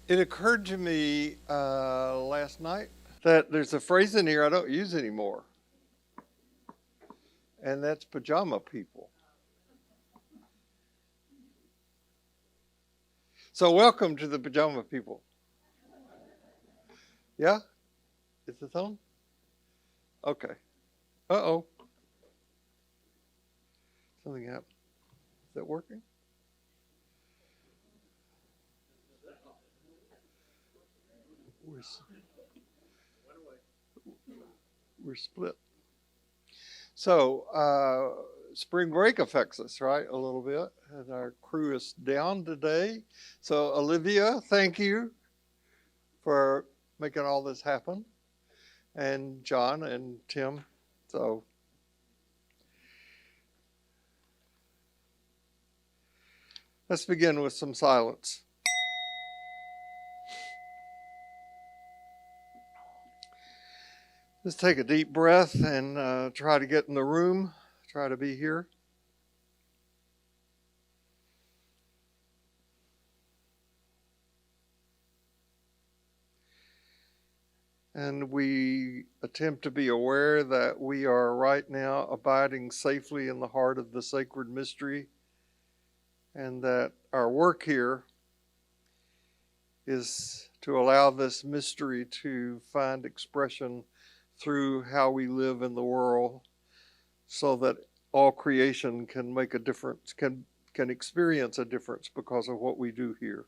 It occurred to me last night that there's a phrase in here I don't use anymore, and that's pajama people. So, welcome to the pajama people. Yeah? Is this on? Okay. Uh oh. Something happened. Is that working? We're, we're split. So, spring break affects us, right? A little bit. And our crew is down today. So, Olivia, thank you for making all this happen. And John and Tim. So, let's begin with some silence. Just take a deep breath and try to get in the room, try to be here. And we attempt to be aware that we are right now abiding safely in the heart of the sacred mystery, and that our work here is to allow this mystery to find expression through how we live in the world, so that all creation can make a difference, can experience a difference because of what we do here.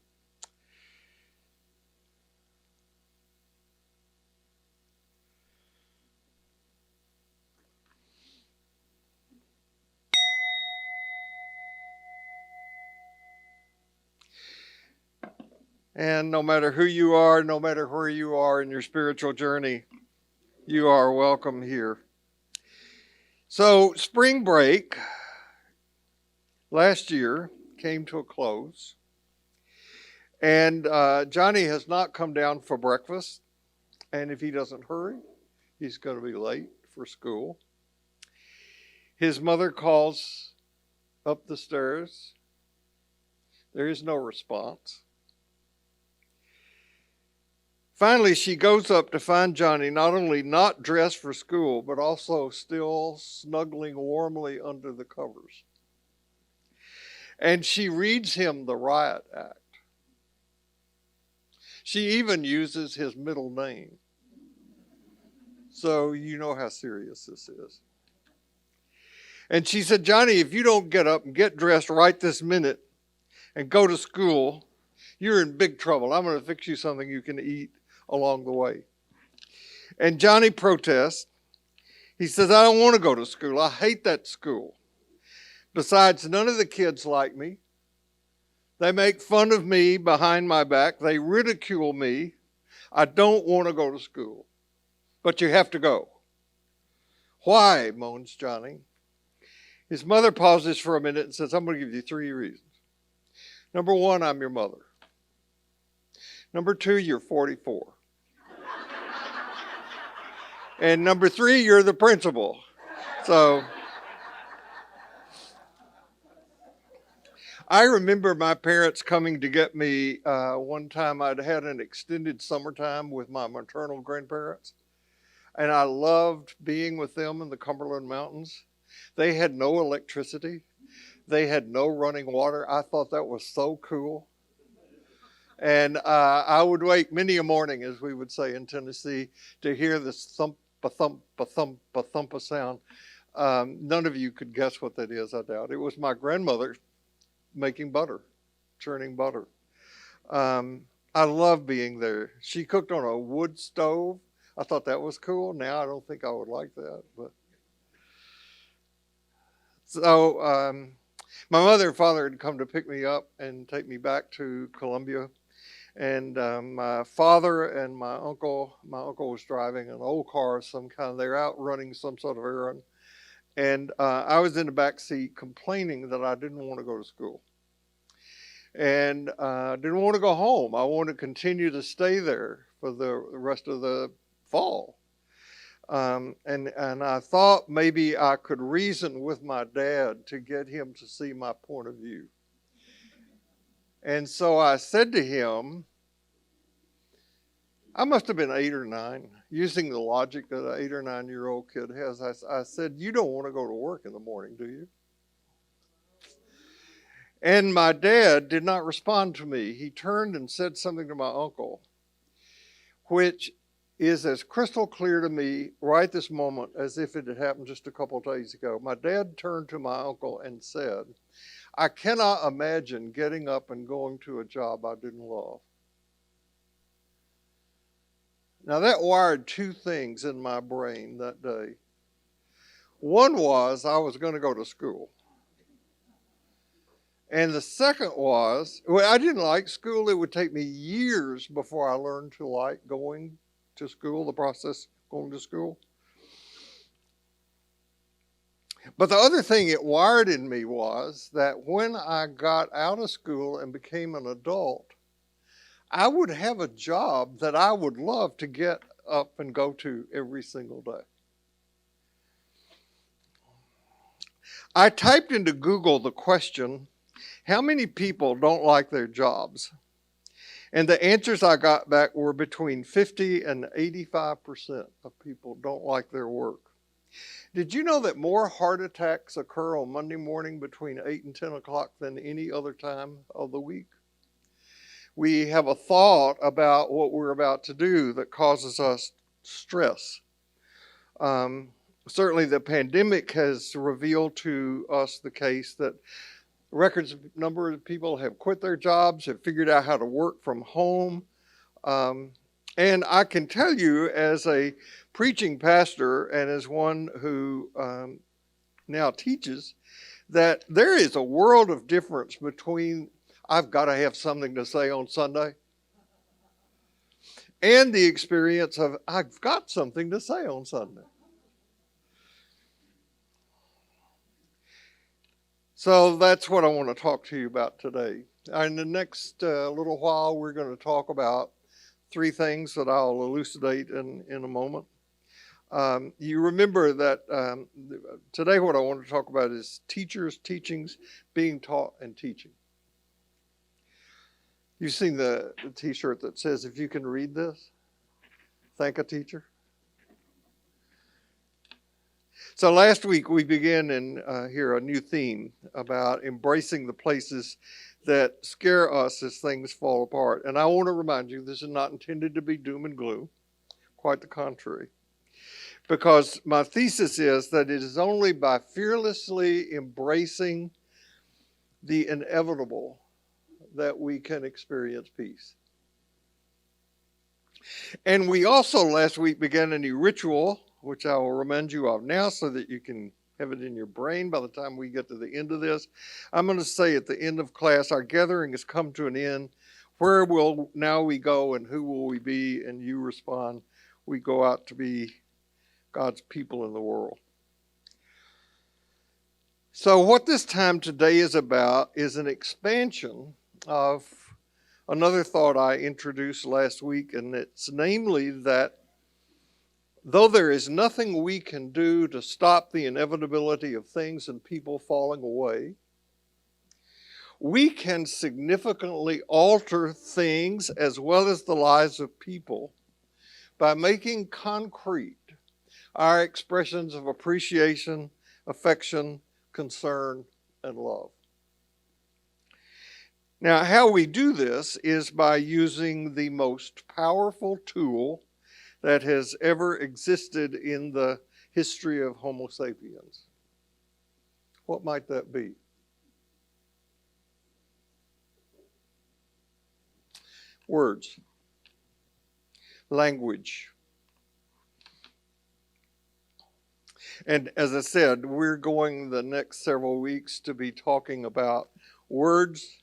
And no matter who you are, no matter where you are in your spiritual journey, you are welcome here. So, spring break last year came to a close, and Johnny has not come down for breakfast. And if he doesn't hurry, he's going to be late for school. His mother calls up the stairs. There is no response. Finally, she goes up to find Johnny not only not dressed for school, but also still snuggling warmly under the covers. And she reads him the riot act. She even uses his middle name. So you know how serious this is. And she said, Johnny, if you don't get up and get dressed right this minute and go to school, you're in big trouble. I'm going to fix you something you can eat along the way. And Johnny protests. He says, I don't want to go to school. I hate that school. Besides, none of the kids like me. They make fun of me behind my back. They ridicule me. I don't want to go to school. But you have to go. Why? Moans Johnny. His mother pauses for a minute and says, I'm going to give you 3 reasons. Number 1, I'm your mother. Number 2, you're 44. And number 3, you're the principal. So I remember my parents coming to get me one time. I'd had an extended summertime with my maternal grandparents, and I loved being with them in the Cumberland Mountains. They had no electricity. They had no running water. I thought that was so cool. And I would wake many a morning, as we would say in Tennessee, to hear this thump, a thump, a thump, a thump a sound. None of you could guess what that is, I doubt. It was my grandmother making butter, churning butter. I love being there. She cooked on a wood stove. I thought that was cool. Now I don't think I would like that. But so my mother and father had come to pick me up and take me back to Columbia. And my father and my uncle was driving an old car of some kind. They're out running some sort of errand. And I was in the back seat complaining that I didn't want to go to school. And didn't want to go home. I wanted to continue to stay there for the rest of the fall. And I thought maybe I could reason with my dad to get him to see my point of view. And so I said to him, I must have been 8 or 9, using the logic that an 8 or 9-year-old kid has. I said, "You don't want to go to work in the morning, do you?" And my dad did not respond to me. He turned and said something to my uncle, which is as crystal clear to me right this moment as if it had happened just a couple of days ago. My dad turned to my uncle and said, "I cannot imagine getting up and going to a job I didn't love." Now, that wired two things in my brain that day. One was I was going to go to school. And the second was, well, I didn't like school. It would take me years before I learned to like going to school, the process going to school. But the other thing it wired in me was that when I got out of school and became an adult, I would have a job that I would love to get up and go to every single day. I typed into Google the question, how many people don't like their jobs? And the answers I got back were between 50 and 85% of people don't like their work. Did you know that more heart attacks occur on Monday morning between 8 and 10 o'clock than any other time of the week? We have a thought about what we're about to do that causes us stress. Certainly the pandemic has revealed to us the case that records number of people have quit their jobs, have figured out how to work from home. And I can tell you, as a preaching pastor and as one who now teaches, that there is a world of difference between I've got to have something to say on Sunday and the experience of I've got something to say on Sunday. So that's what I want to talk to you about today. In the next little while, we're going to talk about 3 things that I'll elucidate in a moment. You remember that today what I want to talk about is teachers, teachings, being taught, and teaching. You've seen the t-shirt that says, "If you can read this, thank a teacher." So last week we began here a new theme about embracing the places that scare us as things fall apart. And I want to remind you, this is not intended to be doom and gloom, quite the contrary. Because my thesis is that it is only by fearlessly embracing the inevitable that we can experience peace. And we also last week began a new ritual, which I will remind you of now so that you can have it in your brain by the time we get to the end of this. I'm going to say at the end of class, our gathering has come to an end. Where will now we go and who will we be? And you respond, we go out to be God's people in the world. So what this time today is about is an expansion of another thought I introduced last week, and it's namely that though there is nothing we can do to stop the inevitability of things and people falling away, we can significantly alter things as well as the lives of people by making concrete our expressions of appreciation, affection, concern, and love. Now, how we do this is by using the most powerful tool that has ever existed in the history of Homo sapiens. What might that be? Words. Language. And as I said, we're going the next several weeks to be talking about words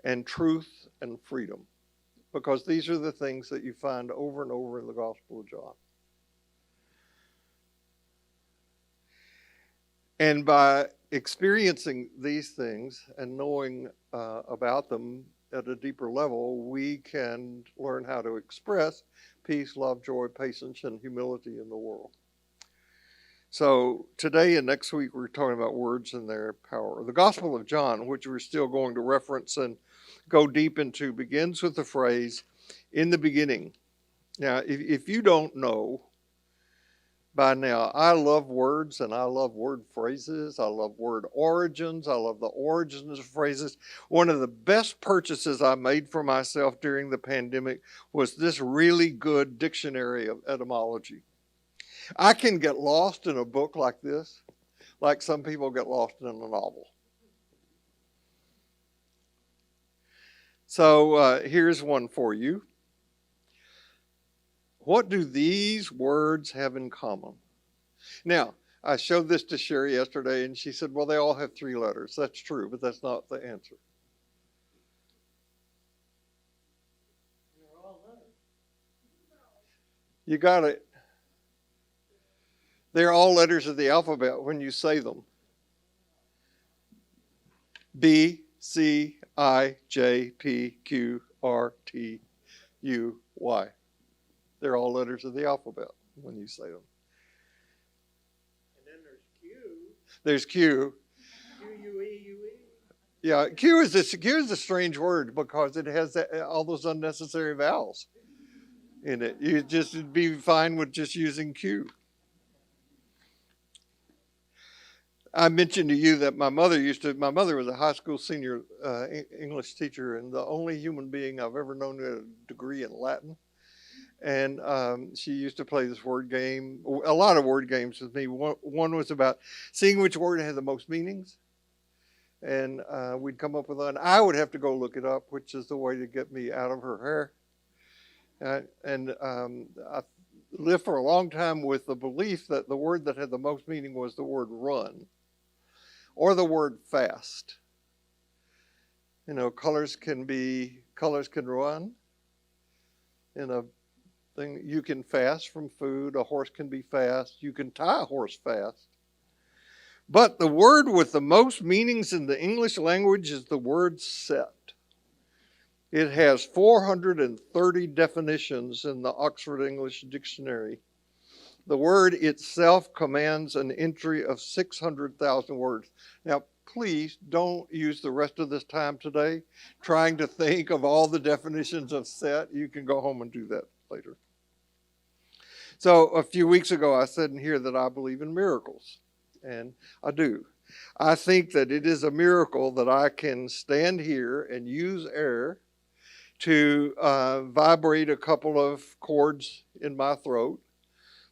and truth and freedom, because these are the things that you find over and over in the Gospel of John. And by experiencing these things and knowing about them at a deeper level, we can learn how to express peace, love, joy, patience, and humility in the world. So today and next week, we're talking about words and their power. The Gospel of John, which we're still going to reference and go deep into, begins with the phrase, "In the beginning Now, if you don't know by now, I love words and I love word phrases. I love word origins. I love the origins of phrases. One of the best purchases I made for myself during the pandemic was this really good dictionary of etymology. I can get lost in a book like this, like some people get lost in a novel. So here's one for you. What do these words have in common? Now, I showed this to Sherry yesterday, and she said, well, they all have 3 letters. That's true, but that's not the answer. They're all letters. You got it. They're all letters of the alphabet when you say them. B, C, I, J, P, Q, R, T, U, Y. They're all letters of the alphabet when you say them. And then there's Q. There's Q. Q-U-E-U-E. Yeah, Q is a strange word because it has all those unnecessary vowels in it. You just would be fine with just using Q. I mentioned to you that my mother was a high school senior English teacher, and the only human being I've ever known who had a degree in Latin. And she used to play this word game, a lot of word games with me. One was about seeing which word had the most meanings. And we'd come up with one. I would have to go look it up, which is the way to get me out of her hair. I lived for a long time with the belief that the word that had the most meaning was the word run or the word fast. You know, colors can run in a thing. You can fast from food. A horse can be fast. You can tie a horse fast. But the word with the most meanings in the English language is the word set. It has 430 definitions in the Oxford English Dictionary. The word itself commands an entry of 600,000 words. Now, please don't use the rest of this time today trying to think of all the definitions of set. You can go home and do that later. So a few weeks ago, I said in here that I believe in miracles, and I do. I think that it is a miracle that I can stand here and use air to vibrate a couple of chords in my throat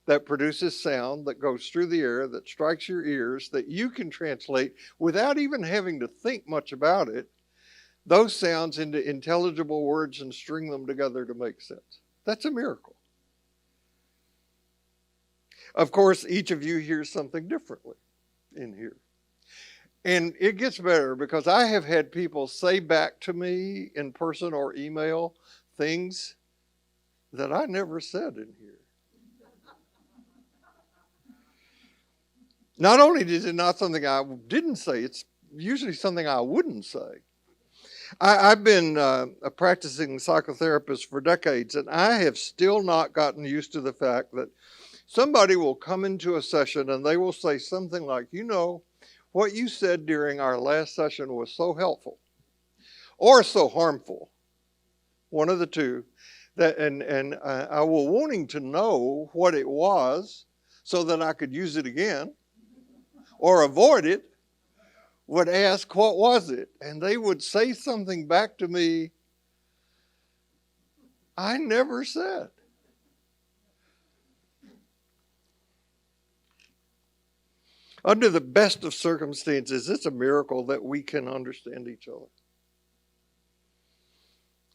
that produces sound that goes through the air, that strikes your ears, that you can translate without even having to think much about it, those sounds into intelligible words and string them together to make sense. That's a miracle. Of course, each of you hears something differently in here. And it gets better because I have had people say back to me in person or email things that I never said in here. Not only is it not something I didn't say, it's usually something I wouldn't say. I've been a practicing psychotherapist for decades, and I have still not gotten used to the fact that somebody will come into a session and they will say something like, you know, what you said during our last session was so helpful or so harmful, one of the two, that and I was wanting to know what it was so that I could use it again or avoid it, would ask, what was it? And they would say something back to me I never said. Under the best of circumstances, it's a miracle that we can understand each other.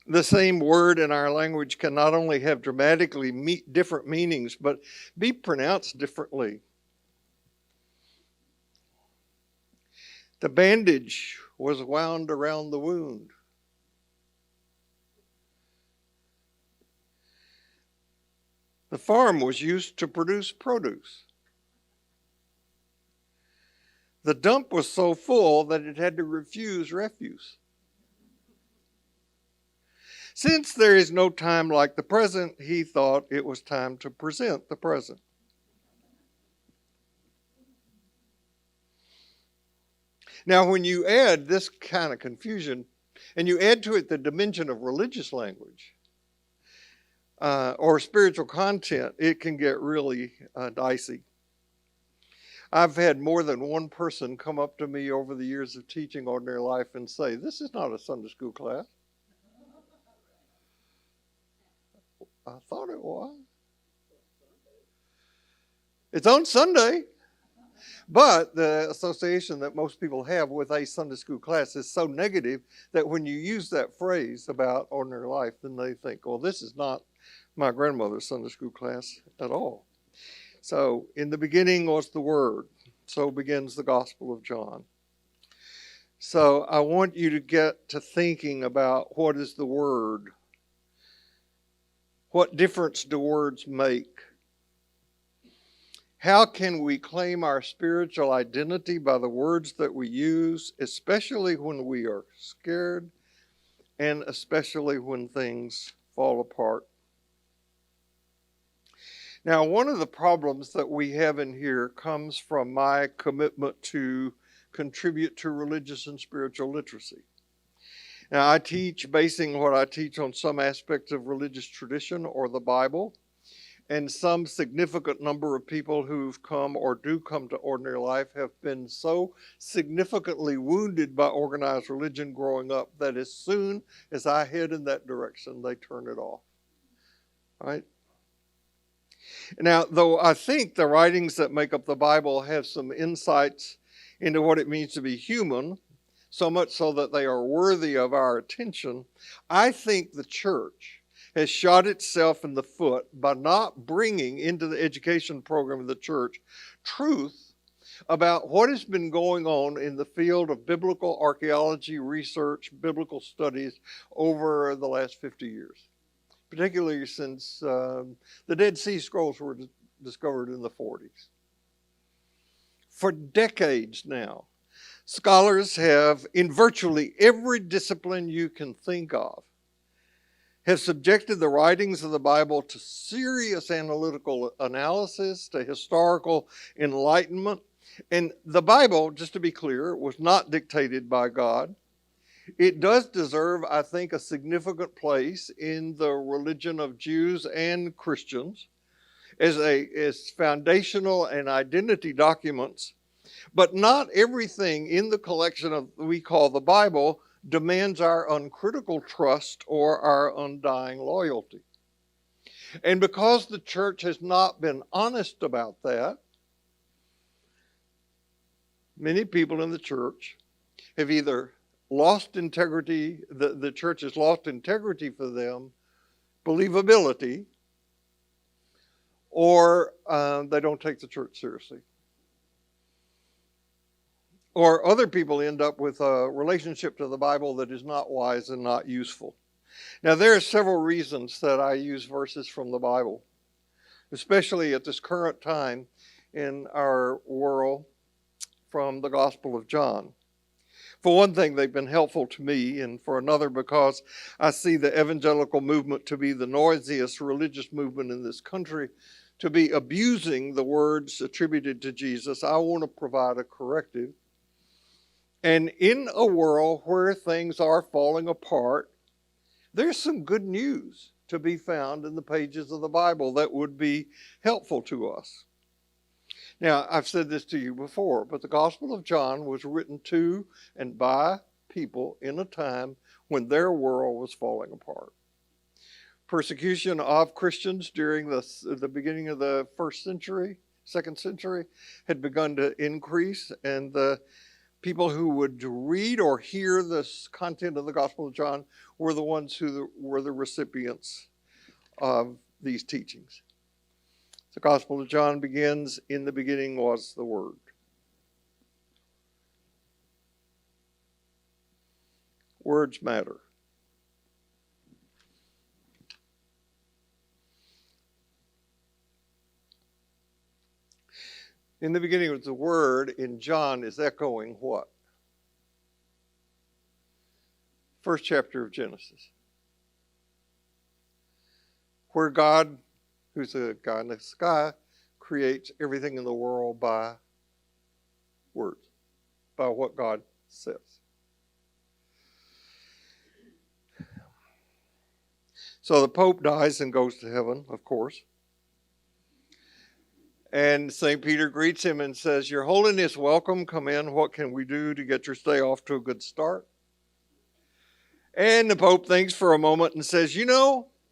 The same word in our language can not only have dramatically different meanings, but be pronounced differently. The bandage was wound around the wound. The farm was used to produce produce. The dump was so full that it had to refuse refuse. Since there is no time like the present, he thought it was time to present the present. Now, when you add this kind of confusion, and you add to it the dimension of religious language, or spiritual content, it can get really dicey. I've had more than one person come up to me over the years of teaching Ordinary Life and say, "This is not a Sunday school class." I thought it was. It's on Sunday. But the association that most people have with a Sunday school class is so negative that when you use that phrase about Ordinary Life, then they think, well, this is not my grandmother's Sunday school class at all. So, in the beginning was the Word. So begins the Gospel of John. So I want you to get to thinking about what is the Word? What difference do words make? How can we claim our spiritual identity by the words that we use, especially when we are scared and especially when things fall apart? Now, one of the problems that we have in here comes from my commitment to contribute to religious and spiritual literacy. Now, I teach basing what I teach on some aspects of religious tradition or the Bible. And some significant number of people who've come or do come to Ordinary Life have been so significantly wounded by organized religion growing up that as soon as I head in that direction, they turn it off. All right? Now, though I think the writings that make up the Bible have some insights into what it means to be human, so much so that they are worthy of our attention, I think the church has shot itself in the foot by not bringing into the education program of the church truth about what has been going on in the field of biblical archaeology, research, biblical studies over the last 50 years, particularly since the Dead Sea Scrolls were discovered in the 40s. For decades now, scholars have, in virtually every discipline you can think of, have subjected the writings of the Bible to serious analytical analysis, to historical enlightenment. And the Bible, just to be clear, was not dictated by God. It does deserve, I think, a significant place in the religion of Jews and Christians as foundational and identity documents. But not everything in the collection of we call the Bible demands our uncritical trust or our undying loyalty. And because the church has not been honest about that, many people in the church have either lost integrity, the church has lost integrity for them, believability, or they don't take the church seriously. Or other people end up with a relationship to the Bible that is not wise and not useful. Now, there are several reasons that I use verses from the Bible, especially at this current time in our world from the Gospel of John. For one thing, they've been helpful to me, and for another, because I see the evangelical movement to be the noisiest religious movement in this country, to be abusing the words attributed to Jesus. I want to provide a corrective. And in a world where things are falling apart, there's some good news to be found in the pages of the Bible that would be helpful to us. Now, I've said this to you before, but the Gospel of John was written to and by people in a time when their world was falling apart. Persecution of Christians during the beginning of the second century, had begun to increase, and the people who would read or hear this content of the Gospel of John were the ones who were the recipients of these teachings. The Gospel of John begins, "In the beginning was the Word." Words matter. In the beginning was the Word, in John is echoing what? First chapter of Genesis. Where God, who's a God in the sky, creates everything in the world by words, by what God says. So the Pope dies and goes to heaven, of course. And St. Peter greets him and says, "Your Holiness, welcome, come in. What can we do to get your stay off to a good start?" And the Pope thinks for a moment and says,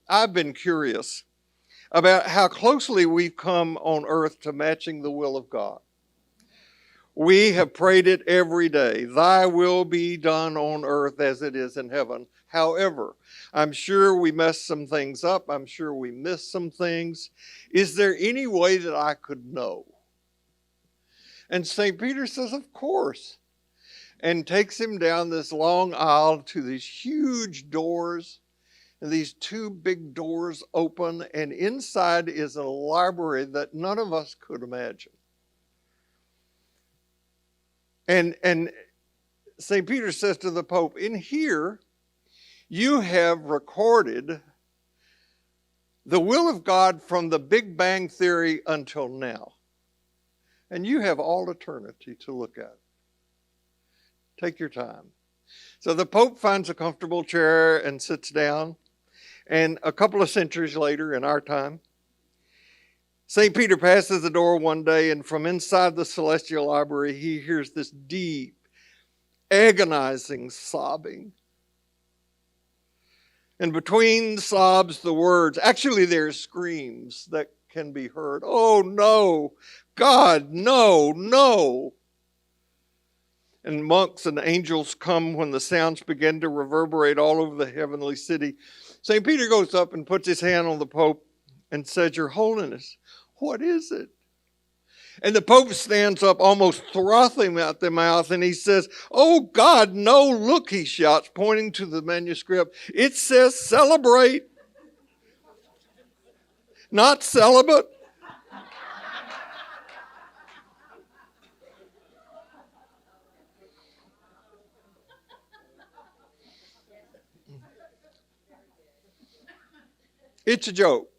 I've been curious about how closely we've come on earth to matching the will of God. We have prayed it every day. Thy will be done on earth as it is in heaven. However, I'm sure we messed some things up. I'm sure we missed some things. Is there any way that I could know? And St. Peter says, of course, and takes him down this long aisle to these huge doors. And these two big doors open, and inside is a library that none of us could imagine. And St. Peter says to the Pope, in here, you have recorded the will of God from the Big Bang Theory until now. And you have all eternity to look at. Take your time. So the Pope finds a comfortable chair and sits down. And a couple of centuries later, in our time, St. Peter passes the door one day, and from inside the celestial library, he hears this deep, agonizing sobbing. And between sobs, the words, actually there's screams that can be heard. "Oh no, God, no, no." And monks and angels come when the sounds begin to reverberate all over the heavenly city. St. Peter goes up and puts his hand on the Pope and says, "Your Holiness, what is it?" And the Pope stands up, almost frothing at the mouth, and he says, "Oh God, no, look," he shouts, pointing to the manuscript. "It says celebrate, not celibate." It's a joke,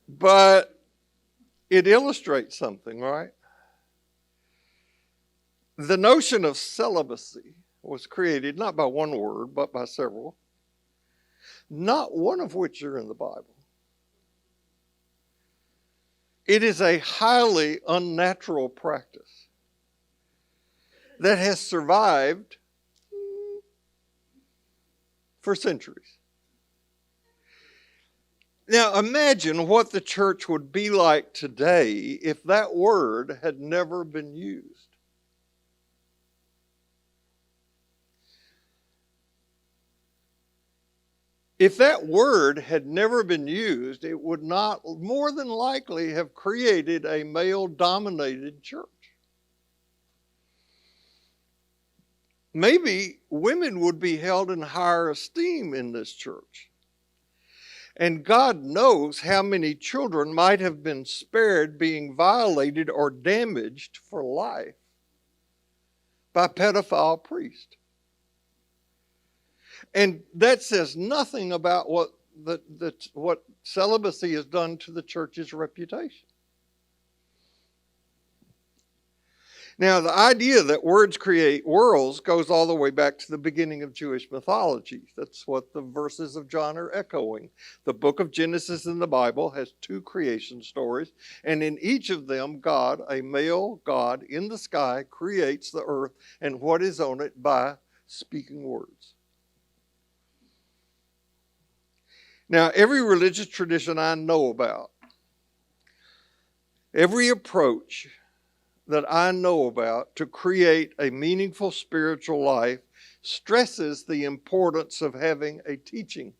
but it illustrates something, right? The notion of celibacy was created not by one word, but by several, not one of which are in the Bible. It is a highly unnatural practice that has survived for centuries. Now imagine what the church would be like today if that word had never been used. If that word had never been used, it would not more than likely have created a male-dominated church. Maybe women would be held in higher esteem in this church. And God knows how many children might have been spared being violated or damaged for life by pedophile priests. And that says nothing about what celibacy has done to the church's reputation. Now, the idea that words create worlds goes all the way back to the beginning of Jewish mythology. That's what the verses of John are echoing. The book of Genesis in the Bible has two creation stories, and in each of them, God, a male God in the sky, creates the earth and what is on it by speaking words. Now, every religious tradition I know about, every approach that I know about to create a meaningful spiritual life stresses the importance of having a teaching.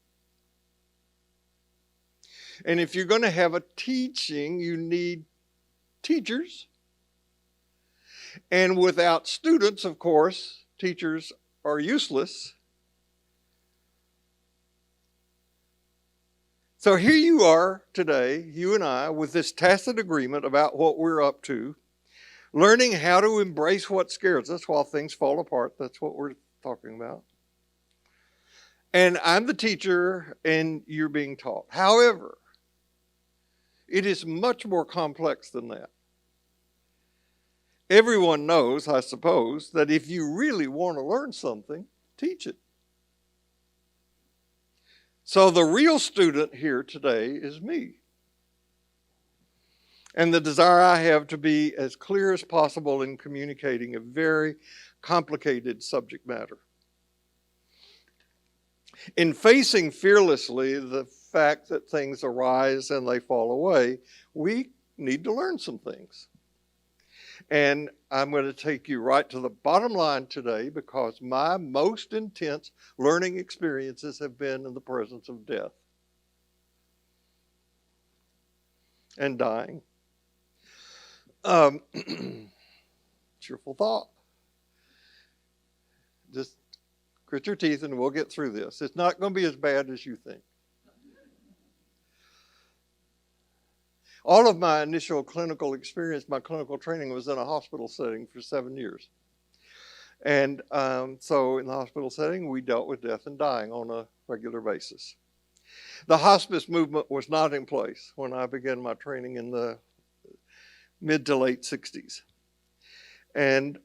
And if you're going to have a teaching, you need teachers. And without students, of course, teachers are useless. So here you are today, you and I, with this tacit agreement about what we're up to, learning how to embrace what scares us while things fall apart. That's what we're talking about. And I'm the teacher and you're being taught. However, it is much more complex than that. Everyone knows, I suppose, that if you really want to learn something, teach it. So the real student here today is me. And the desire I have to be as clear as possible in communicating a very complicated subject matter. In facing fearlessly the fact that things arise and they fall away, we need to learn some things. And I'm going to take you right to the bottom line today, because my most intense learning experiences have been in the presence of death and dying. Cheerful thought. Just grit your teeth and we'll get through this. It's not going to be as bad as you think. All of my initial clinical experience, my clinical training, was in a hospital setting for 7 years. And so in the hospital setting, we dealt with death and dying on a regular basis. The hospice movement was not in place when I began my training in the mid to late 60s. And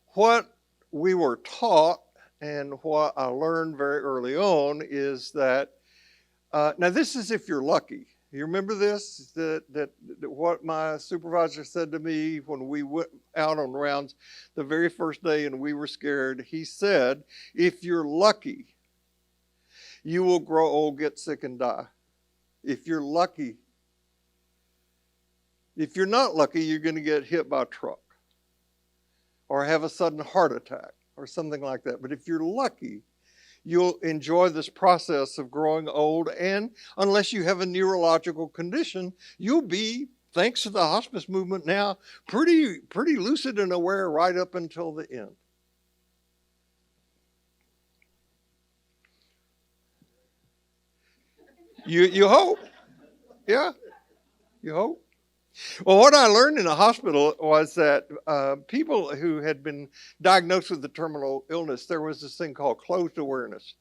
what we were taught and what I learned very early on is that, now this is if you're lucky. You remember this? That what my supervisor said to me when we went out on rounds the very first day and we were scared. He said, if you're lucky, you will grow old, get sick, and die. If you're lucky. If you're not lucky, you're going to get hit by a truck or have a sudden heart attack or something like that. But if you're lucky, you'll enjoy this process of growing old, and unless you have a neurological condition, you'll be, thanks to the hospice movement now, pretty lucid and aware right up until the end. You hope. Yeah, you hope. Well, what I learned in the hospital was that people who had been diagnosed with the terminal illness, there was this thing called closed awareness.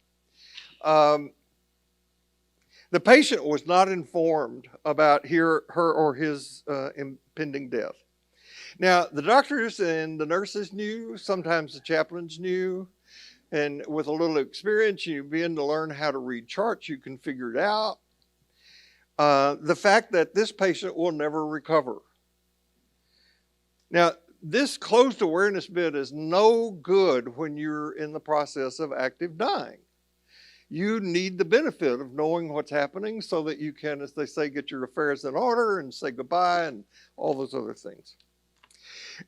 The patient was not informed about her or his impending death. Now, the doctors and the nurses knew, sometimes the chaplains knew, and with a little experience, you begin to learn how to read charts, you can figure it out. The fact that this patient will never recover. Now, this closed awareness bit is no good when you're in the process of active dying. You need the benefit of knowing what's happening so that you can, as they say, get your affairs in order and say goodbye and all those other things.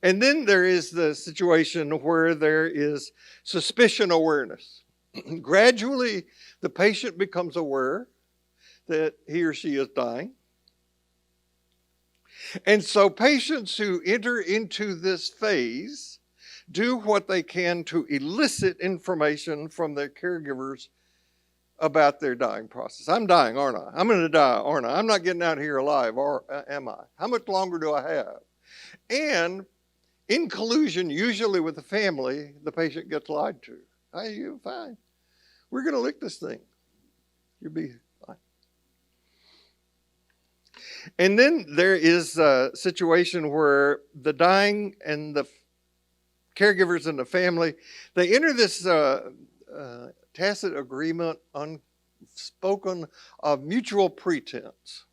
And then there is the situation where there is suspicion awareness. Gradually, the patient becomes aware that he or she is dying. And so patients who enter into this phase do what they can to elicit information from their caregivers about their dying process. I'm dying, aren't I? I'm going to die, aren't I? I'm not getting out of here alive, or am I? How much longer do I have? And in collusion, usually with the family, the patient gets lied to. Hey, you're fine. We're going to lick this thing. You'll be fine. And then there is a situation where the dying and the caregivers and the family, they enter this tacit agreement, unspoken, of mutual pretense.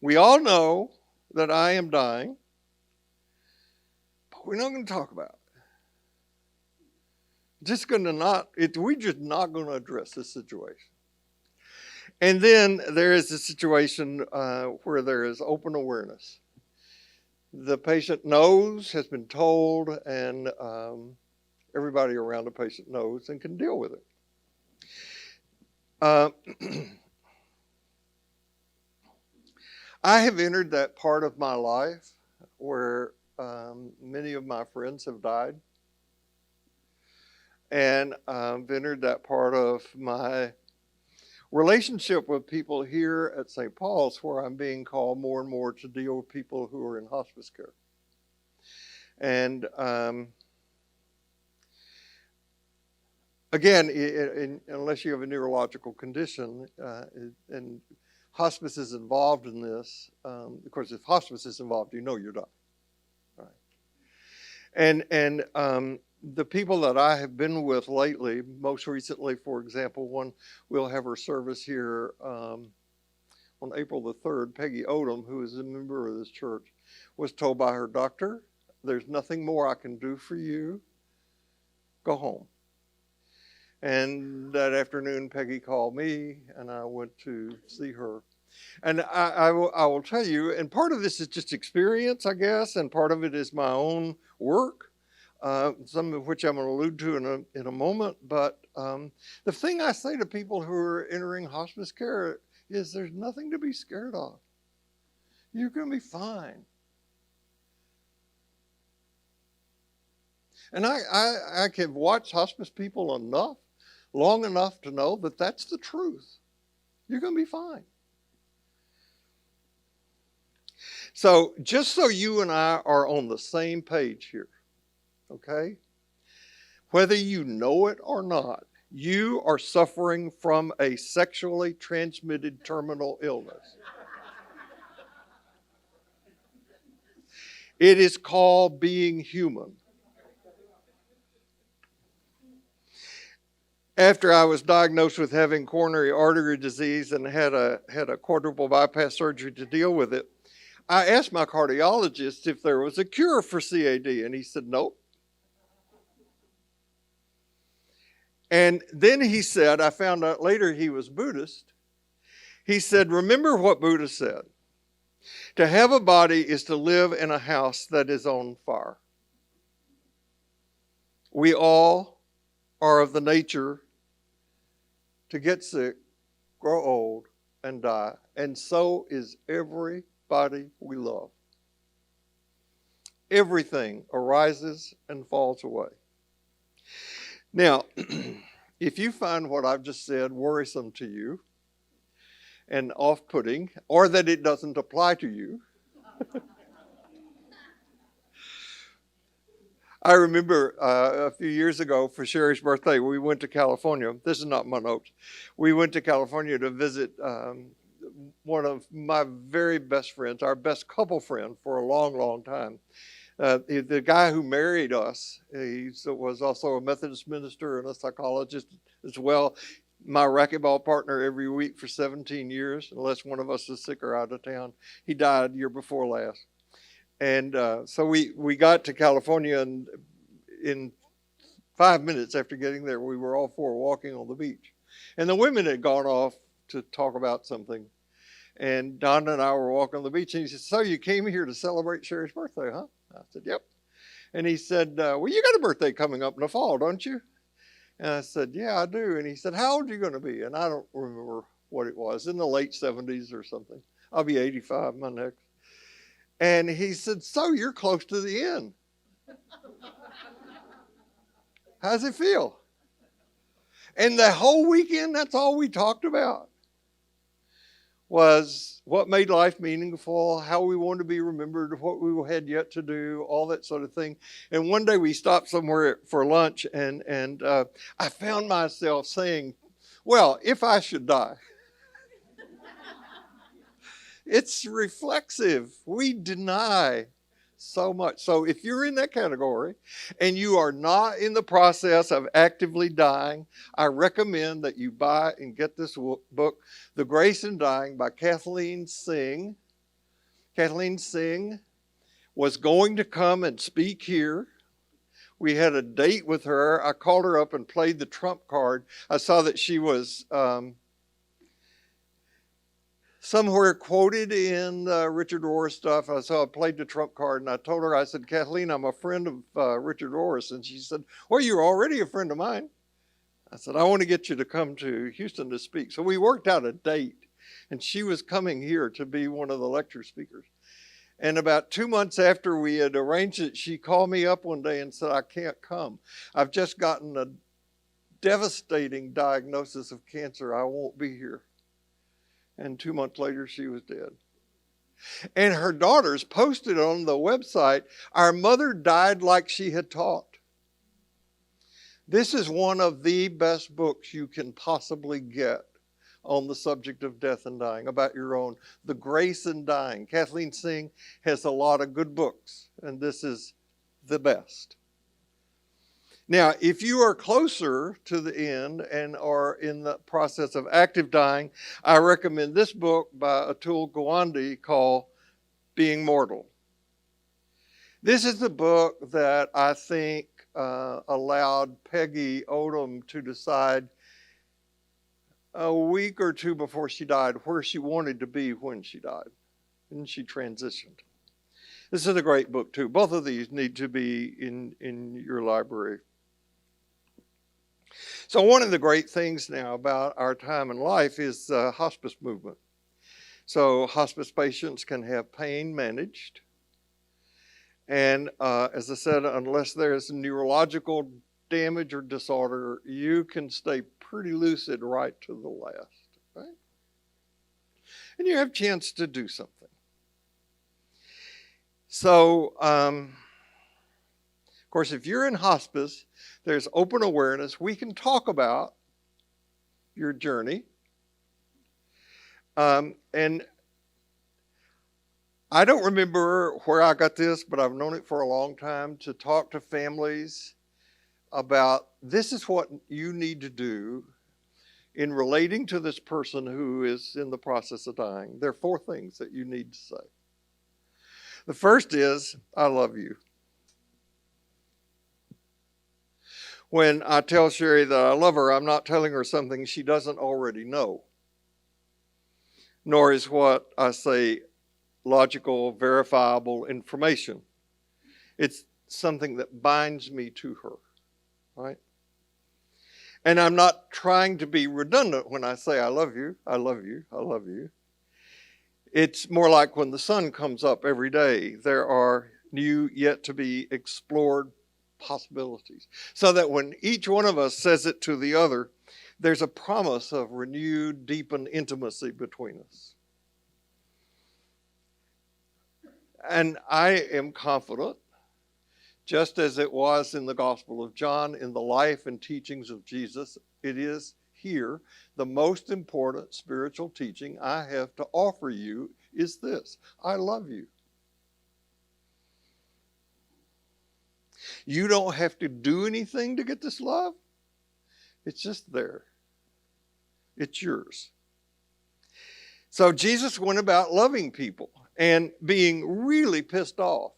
We all know that I am dying, but we're not going to talk about it. We're just not going to address this situation. And then there is a situation where there is open awareness. The patient knows, has been told, and everybody around the patient knows and can deal with it. I have entered that part of my life where many of my friends have died. And I've entered that part of my relationship with people here at St. Paul's, where I'm being called more and more to deal with people who are in hospice care. And again, unless you have a neurological condition, and hospice is involved in this, of course, if hospice is involved, you know you're dying. Right? And the people that I have been with lately, most recently, for example, one we'll have her service here on April the 3rd, Peggy Odom, who is a member of this church, was told by her doctor, there's nothing more I can do for you. Go home. And that afternoon, Peggy called me, and I went to see her. And I will tell you, and part of this is just experience, I guess, and part of it is my own work, some of which I'm going to allude to in a moment. But the thing I say to people who are entering hospice care is there's nothing to be scared of. You're going to be fine. And I can watch hospice people long enough to know that that's the truth. You're going to be fine. So just so you and I are on the same page here, okay? Whether you know it or not, you are suffering from a sexually transmitted terminal illness. It is called being human. After I was diagnosed with having coronary artery disease and had a quadruple bypass surgery to deal with it, I asked my cardiologist if there was a cure for CAD, and he said, nope. And then he said, I found out later he was Buddhist. He said, remember what Buddha said. To have a body is to live in a house that is on fire. We all are of the nature to get sick, grow old, and die. And so is everybody we love. Everything arises and falls away. Now, if you find what I've just said worrisome to you and off-putting, or that it doesn't apply to you, I remember a few years ago for Sherry's birthday, we went to California. This is not my notes. We went to California to visit one of my very best friends, our best couple friend for a long, long time. The guy who married us, he was also a Methodist minister and a psychologist as well. My racquetball partner every week for 17 years, unless one of us is sick or out of town. He died year before last. And so we got to California, and in 5 minutes after getting there, we were all four walking on the beach. And the women had gone off to talk about something. And Don and I were walking on the beach, and he said, so you came here to celebrate Sherry's birthday, huh? I said, yep. And he said, well, you got a birthday coming up in the fall, don't you? And I said, yeah, I do. And he said, how old are you going to be? And I don't remember what it was, in the late 70s or something. I'll be 85 my next. And he said, so you're close to the end. How's it feel? And the whole weekend, that's all we talked about, was what made life meaningful, how we wanted to be remembered, what we had yet to do, all that sort of thing. And one day we stopped somewhere for lunch, and I found myself saying, well, if I should die. It's reflexive. We deny so much. So if you're in that category and you are not in the process of actively dying, I recommend that you buy and get this book, The Grace in Dying by Kathleen Singh. Kathleen Singh was going to come and speak here. We had a date with her. I called her up and played the trump card. I saw that she was somewhere quoted in Richard Rohr's stuff. So I played the trump card, and I told her, I said, Kathleen, I'm a friend of Richard Rohr's. And she said, well, you're already a friend of mine. I said, I want to get you to come to Houston to speak. So we worked out a date, and she was coming here to be one of the lecture speakers. And about 2 months after we had arranged it, she called me up one day and said, I can't come. I've just gotten a devastating diagnosis of cancer. I won't be here. And 2 months later, she was dead. And her daughters posted on the website, our mother died like she had taught. This is one of the best books you can possibly get on the subject of death and dying, about your own, The Grace in Dying. Kathleen Singh has a lot of good books, and this is the best. Now, if you are closer to the end and are in the process of active dying, I recommend this book by Atul Gawande called Being Mortal. This is the book that I think allowed Peggy Odom to decide a week or two before she died where she wanted to be when she died. And she transitioned. This is a great book too. Both of these need to be in your library. So one of the great things now about our time in life is the hospice movement. So hospice patients can have pain managed. And as I said, unless there's neurological damage or disorder, you can stay pretty lucid right to the last, right? And you have a chance to do something. So, of course, if you're in hospice, there's open awareness. We can talk about your journey. And I don't remember where I got this, but I've known it for a long time, to talk to families about this is what you need to do in relating to this person who is in the process of dying. There are 4 things that you need to say. The first is, I love you. When I tell Sherry that I love her, I'm not telling her something she doesn't already know. Nor is what I say logical, verifiable information. It's something that binds me to her, right? And I'm not trying to be redundant when I say I love you, I love you, I love you. It's more like when the sun comes up every day, there are new, yet to be explored possibilities. So that when each one of us says it to the other, there's a promise of renewed, deepened intimacy between us. And I am confident, just as it was in the Gospel of John, in the life and teachings of Jesus, it is here the most important spiritual teaching I have to offer you is this: I love you. You don't have to do anything to get this love. It's just there. It's yours. So Jesus went about loving people and being really pissed off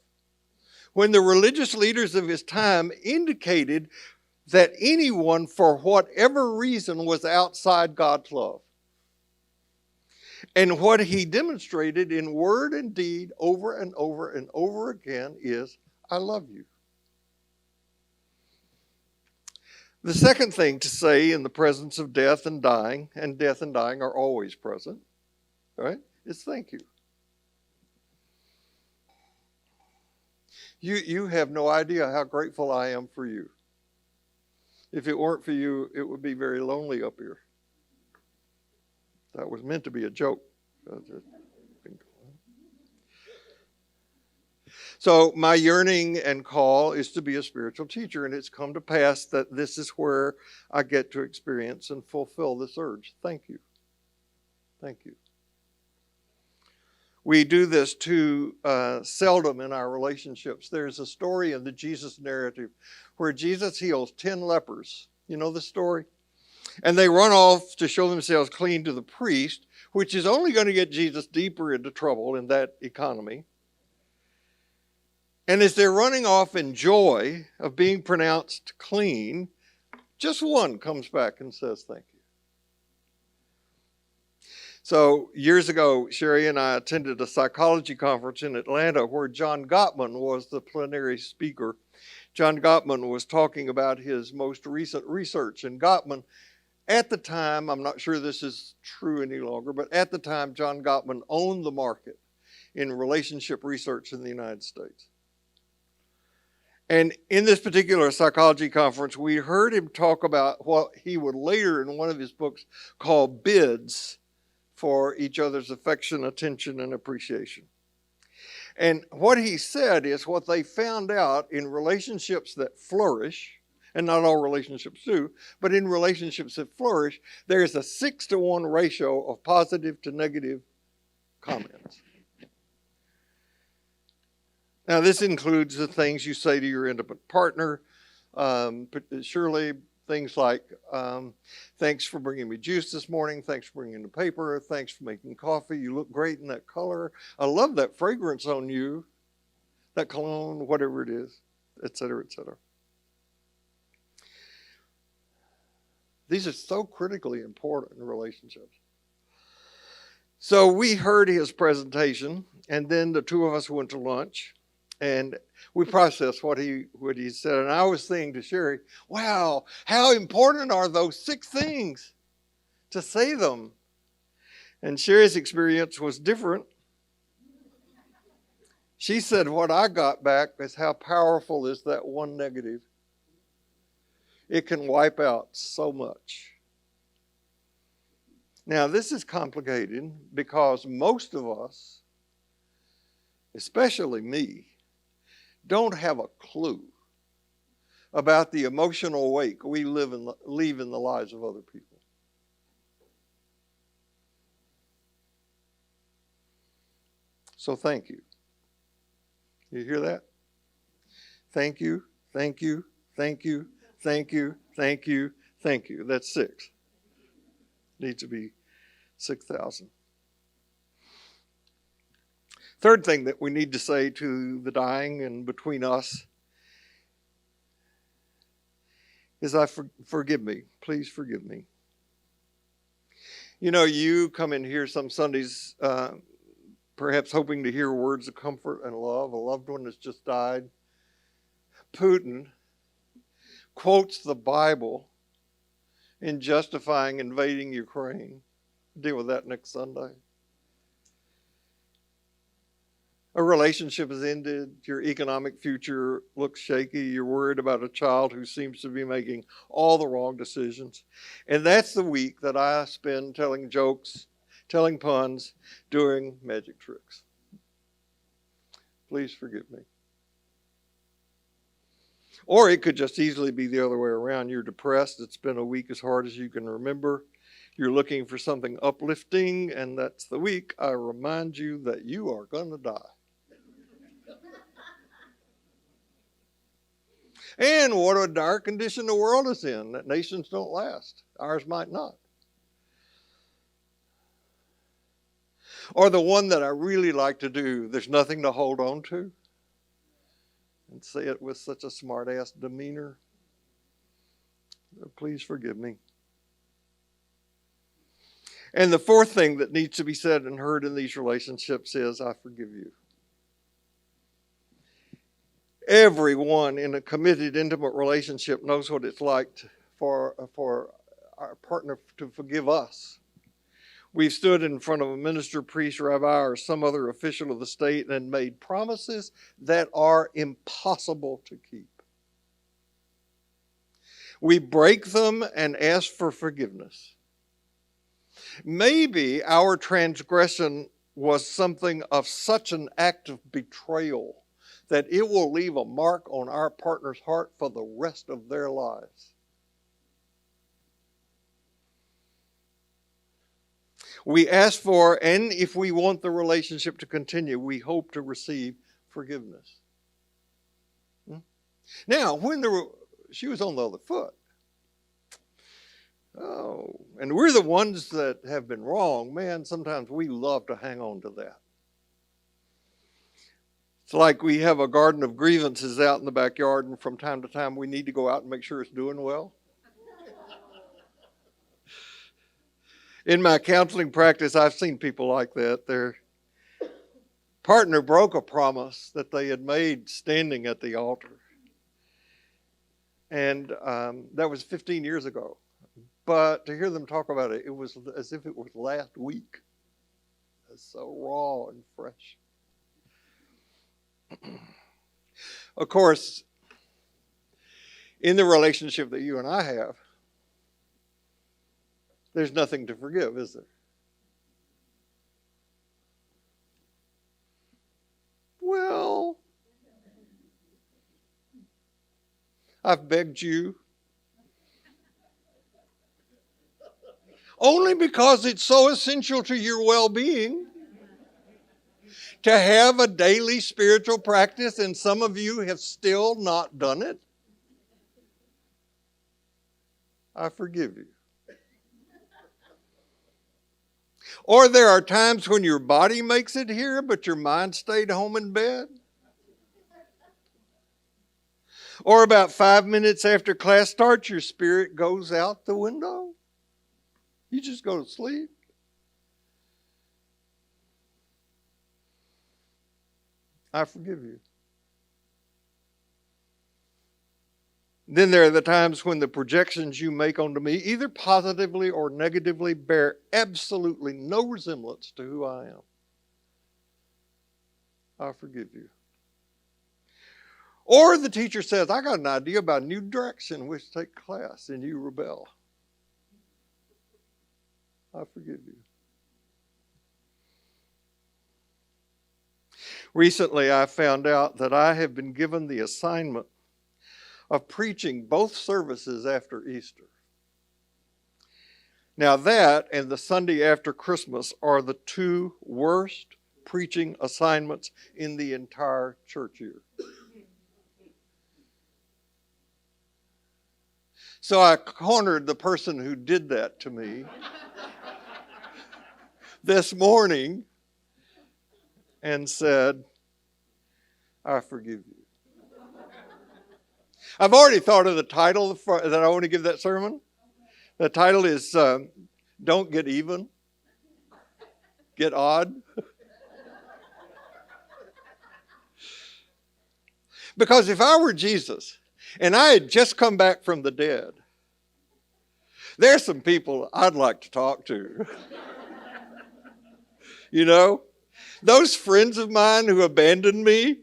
when the religious leaders of his time indicated that anyone, for whatever reason, was outside God's love. And what he demonstrated in word and deed over and over and over again is, I love you. The second thing to say in the presence of death and dying are always present, right, is thank you. You have no idea how grateful I am for you. If it weren't for you, it would be very lonely up here. That was meant to be a joke. So my yearning and call is to be a spiritual teacher, and it's come to pass that this is where I get to experience and fulfill this urge. Thank you. Thank you. We do this too seldom in our relationships. There's a story in the Jesus narrative where Jesus heals 10 lepers. You know the story? And they run off to show themselves clean to the priest, which is only going to get Jesus deeper into trouble in that economy. And as they're running off in joy of being pronounced clean, just one comes back and says thank you. So years ago, Sherry and I attended a psychology conference in Atlanta where John Gottman was the plenary speaker. John Gottman was talking about his most recent research. And Gottman, at the time, I'm not sure this is true any longer, but at the time, John Gottman owned the market in relationship research in the United States. And in this particular psychology conference, we heard him talk about what he would later in one of his books call bids for each other's affection, attention, and appreciation. And what he said is what they found out in relationships that flourish, and not all relationships do, but in relationships that flourish, there's a 6-to-1 ratio of positive to negative comments. Now, this includes the things you say to your intimate partner, Surely things like, thanks for bringing me juice this morning. Thanks for bringing the paper. Thanks for making coffee. You look great in that color. I love that fragrance on you, that cologne, whatever it is, et cetera, et cetera. These are so critically important in relationships. So we heard his presentation, and then the two of us went to lunch, and we processed what he said. And I was saying to Sherry, wow, how important are those 6 things to say them? And Sherry's experience was different. She said, what I got back is how powerful is that one negative. It can wipe out so much. Now, this is complicated because most of us, especially me, don't have a clue about the emotional wake we leave in the lives of other people. So thank you. You hear that? Thank you, thank you, thank you, thank you, thank you, thank you. That's 6. Needs to be 6,000. Third thing that we need to say to the dying and between us is, forgive me. Please forgive me. You know, you come in here some Sundays perhaps hoping to hear words of comfort and love. A loved one has just died. Putin quotes the Bible in justifying invading Ukraine. Deal with that next Sunday. A relationship has ended. Your economic future looks shaky. You're worried about a child who seems to be making all the wrong decisions. And that's the week that I spend telling jokes, telling puns, doing magic tricks. Please forgive me. Or it could just easily be the other way around. You're depressed. It's been a week as hard as you can remember. You're looking for something uplifting, and that's the week I remind you that you are going to die. And what a dire condition the world is in, that nations don't last. Ours might not. Or the one that I really like to do, there's nothing to hold on to. And say it with such a smart-ass demeanor. Please forgive me. And the fourth thing that needs to be said and heard in these relationships is, I forgive you. Everyone in a committed, intimate relationship knows what it's like for our partner to forgive us. We've stood in front of a minister, priest, rabbi, or some other official of the state and made promises that are impossible to keep. We break them and ask for forgiveness. Maybe our transgression was something of such an act of betrayal that it will leave a mark on our partner's heart for the rest of their lives. We ask for, and if we want the relationship to continue, we hope to receive forgiveness. Now, when she was on the other foot, and we're the ones that have been wrong, man, sometimes we love to hang on to that. It's like we have a garden of grievances out in the backyard, and from time to time we need to go out and make sure it's doing well. In my counseling practice, I've seen people like that. Their partner broke a promise that they had made standing at the altar. And that was 15 years ago. But to hear them talk about it, it was as if it was last week. It's so raw and fresh. Of course, in the relationship that you and I have, there's nothing to forgive, is there? Well, I've begged you. Only because it's so essential to your well-being to have a daily spiritual practice, and some of you have still not done it. I forgive you. Or there are times when your body makes it here, but your mind stayed home in bed. Or about 5 minutes after class starts, your spirit goes out the window. You just go to sleep. I forgive you. Then there are the times when the projections you make onto me, either positively or negatively, bear absolutely no resemblance to who I am. I forgive you. Or the teacher says, I got an idea about a new direction in which to take class, and you rebel. I forgive you. Recently, I found out that I have been given the assignment of preaching both services after Easter. Now that and the Sunday after Christmas are the two worst preaching assignments in the entire church year. So I cornered the person who did that to me this morning and said, I forgive you. I've already thought of the title that I want to give that sermon. The title is Don't Get Even, Get Odd. Because if I were Jesus and I had just come back from the dead, there's some people I'd like to talk to. You know, those friends of mine who abandoned me,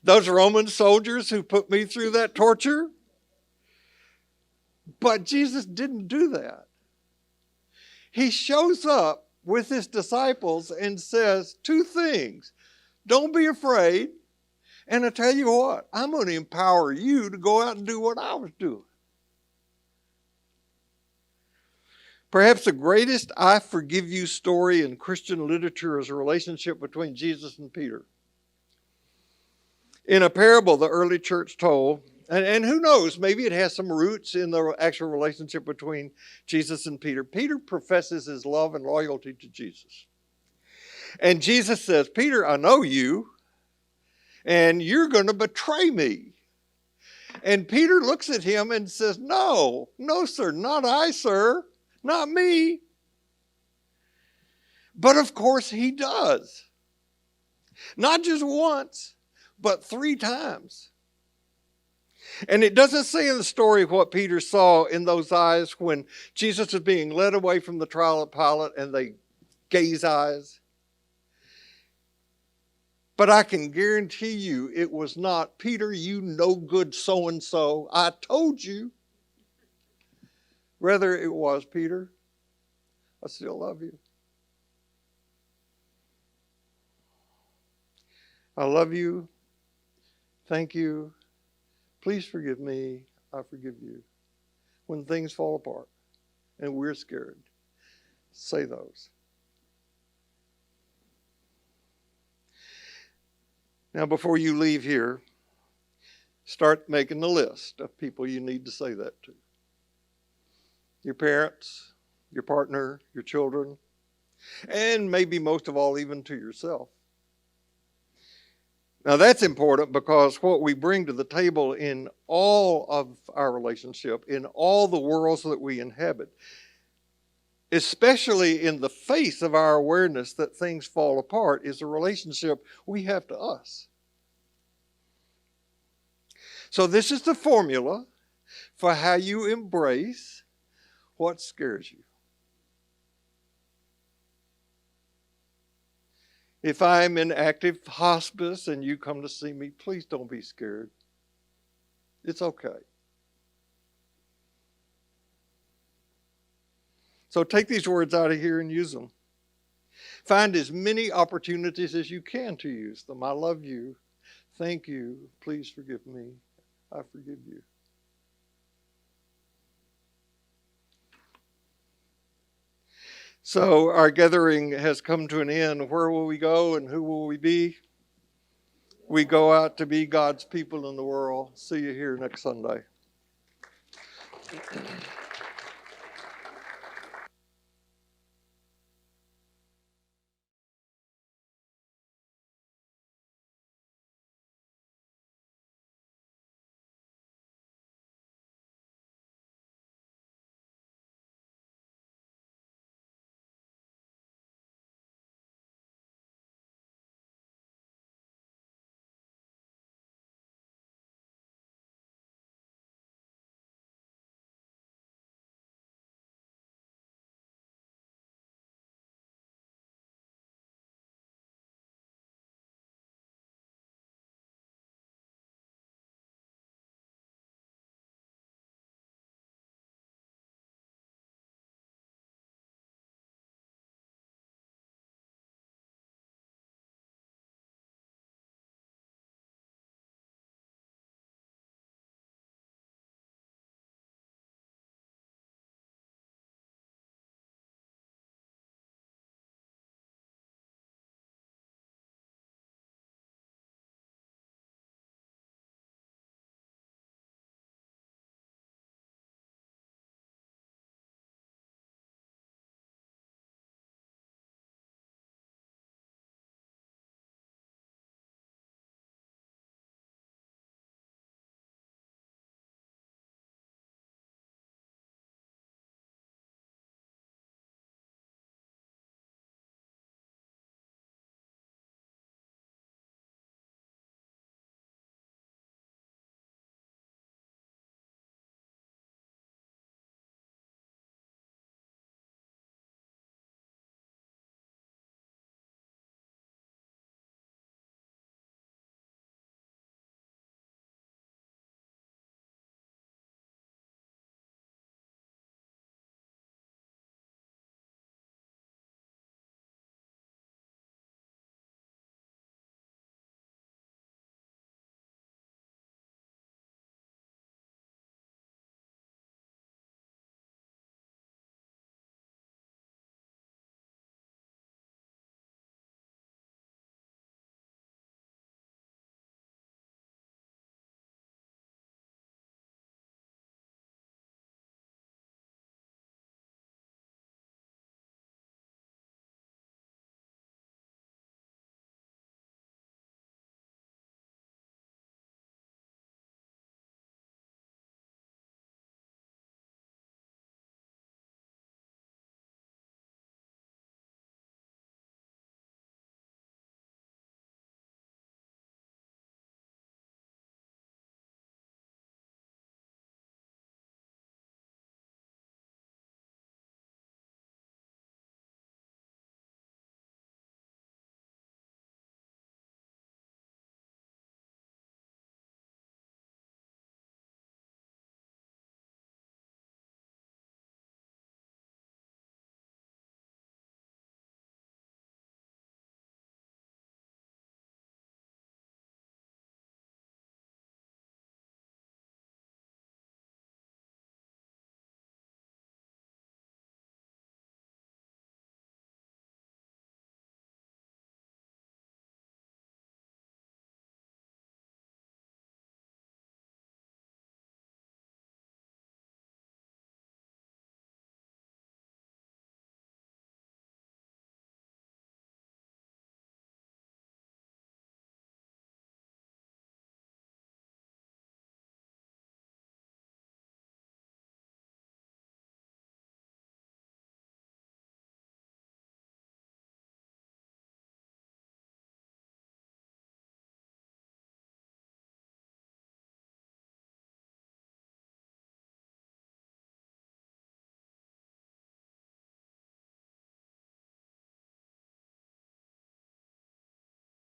those Roman soldiers who put me through that torture. But Jesus didn't do that. He shows up with his disciples and says two things. Don't be afraid. And I tell you what, I'm going to empower you to go out and do what I was doing. Perhaps the greatest I forgive you story in Christian literature is a relationship between Jesus and Peter. In a parable the early church told, and who knows, maybe it has some roots in the actual relationship between Jesus and Peter. Peter professes his love and loyalty to Jesus. And Jesus says, Peter, I know you, and you're going to betray me. And Peter looks at him and says, no, sir, not I, sir, not me. But of course he does. Not just once, but 3 times. And it doesn't say in the story what Peter saw in those eyes when Jesus was being led away from the trial at Pilate and they gaze eyes. But I can guarantee you it was not, Peter, you no good so-and-so. I told you. Rather it was, Peter, I still love you. I love you. Thank you. Please forgive me. I forgive you. When things fall apart and we're scared, say those. Now, before you leave here, start making the list of people you need to say that to. Your parents, your partner, your children, and maybe most of all, even to yourself. Now that's important because what we bring to the table in all of our relationship, in all the worlds that we inhabit, especially in the face of our awareness that things fall apart, is a relationship we have to us. So this is the formula for how you embrace what scares you. If I'm in active hospice and you come to see me, please don't be scared. It's okay. So take these words out of here and use them. Find as many opportunities as you can to use them. I love you. Thank you. Please forgive me. I forgive you. So our gathering has come to an end. Where will we go and who will we be? We go out to be God's people in the world. See you here next Sunday.